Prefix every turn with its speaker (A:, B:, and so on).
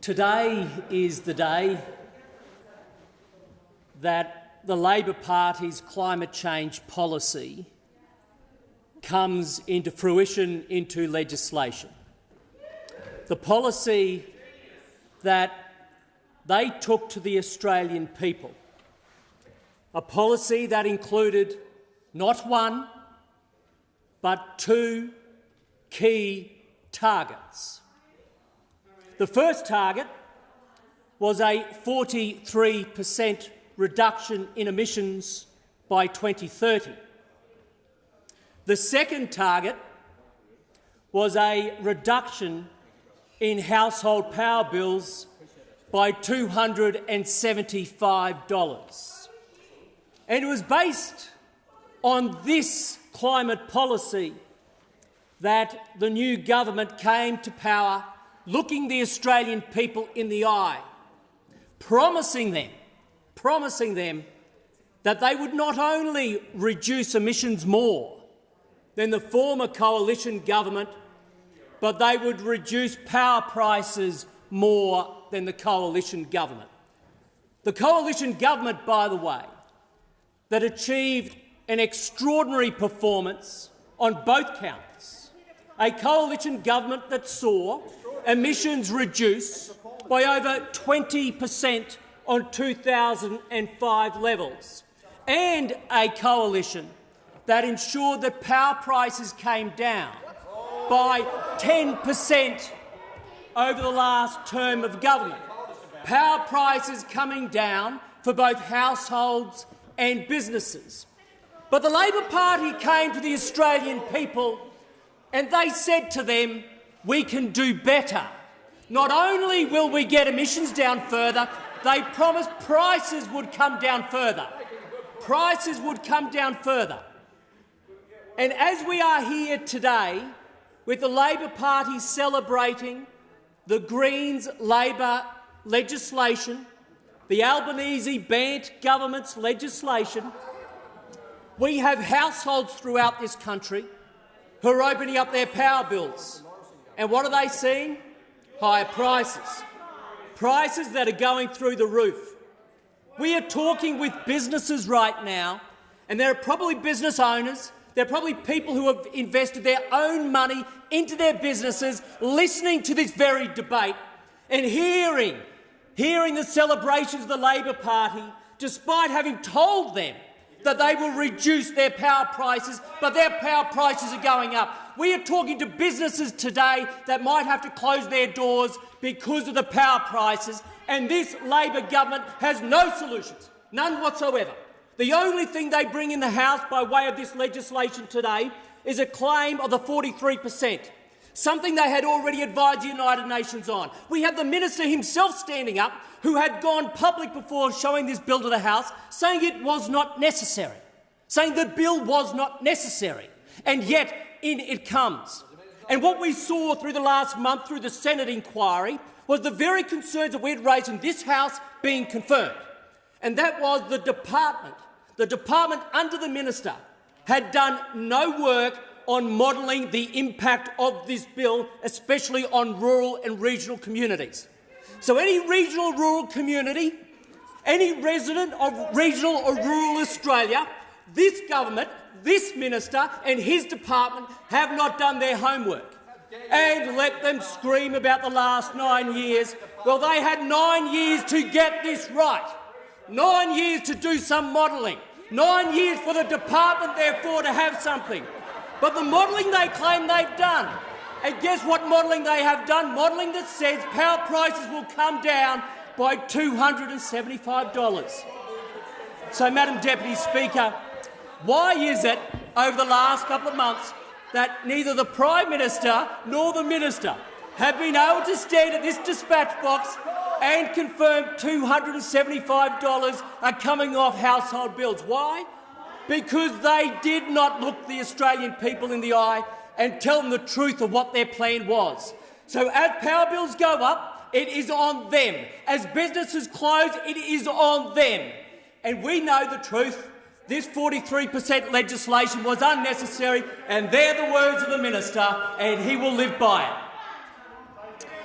A: Today is the day that the Labor Party's climate change policy comes into fruition, into legislation. The policy that they took to the Australian people, a policy that included not one but two key targets. The first target was a 43% reduction in emissions by 2030. The second target was a reduction in household power bills by $275. And it was based on this climate policy that the new government came to power, looking the Australian people in the eye, promising them that they would not only reduce emissions more than the former coalition government, but they would reduce power prices more than the coalition government. The coalition government, by the way, that achieved an extraordinary performance on both counts. A coalition government that saw emissions reduce by over 20% on 2005 levels, and a coalition that ensured that power prices came down by 10% over the last term of government. Power prices coming down for both households and businesses. But the Labor Party came to the Australian people and they said to them, we can do better. Not only will we get emissions down further, they promised prices would come down further. Prices would come down further. And as we are here today, with the Labor Party celebrating the Greens Labor legislation, the Albanese-Bant government's legislation, we have households throughout this country who are opening up their power bills. And what are they seeing? Higher prices. Prices that are going through the roof. We are talking with businesses right now, and there are probably business owners, there are probably people who have invested their own money into their businesses, listening to this very debate and hearing the celebrations of the Labor Party, despite having told them that they will reduce their power prices, but their power prices are going up. We are talking to businesses today that might have to close their doors because of the power prices, and this Labor government has no solutions, none whatsoever. The only thing they bring in the House by way of this legislation today is a claim of the 43%, something they had already advised the United Nations on. We have the Minister himself standing up, who had gone public before showing this bill to the House, saying it was not necessary, saying the bill was not necessary, and yet in it comes. And what we saw through the last month, through the Senate inquiry, was the very concerns that we had raised in this House being confirmed. And that was the department under the Minister had done no work on modelling the impact of this bill, especially on rural and regional communities. So any regional or rural community, any resident of regional or rural Australia, this government, this minister and his department have not done their homework. And let them scream about the last 9 years. Well, they had 9 years to get this right. 9 years to do some modelling. 9 years for the department, therefore, to have something. But the modelling they claim they've done. And guess what modelling they have done? Modelling that says power prices will come down by $275. So, Madam Deputy Speaker, why is it over the last couple of months that neither the Prime Minister nor the Minister have been able to stand at this dispatch box and confirm $275 are coming off household bills? Why? Because they did not look the Australian people in the eye and tell them the truth of what their plan was. So as power bills go up, it is on them. As businesses close, it is on them. And we know the truth. This 43% legislation was unnecessary, and they're the words of the Minister, and he will live by it.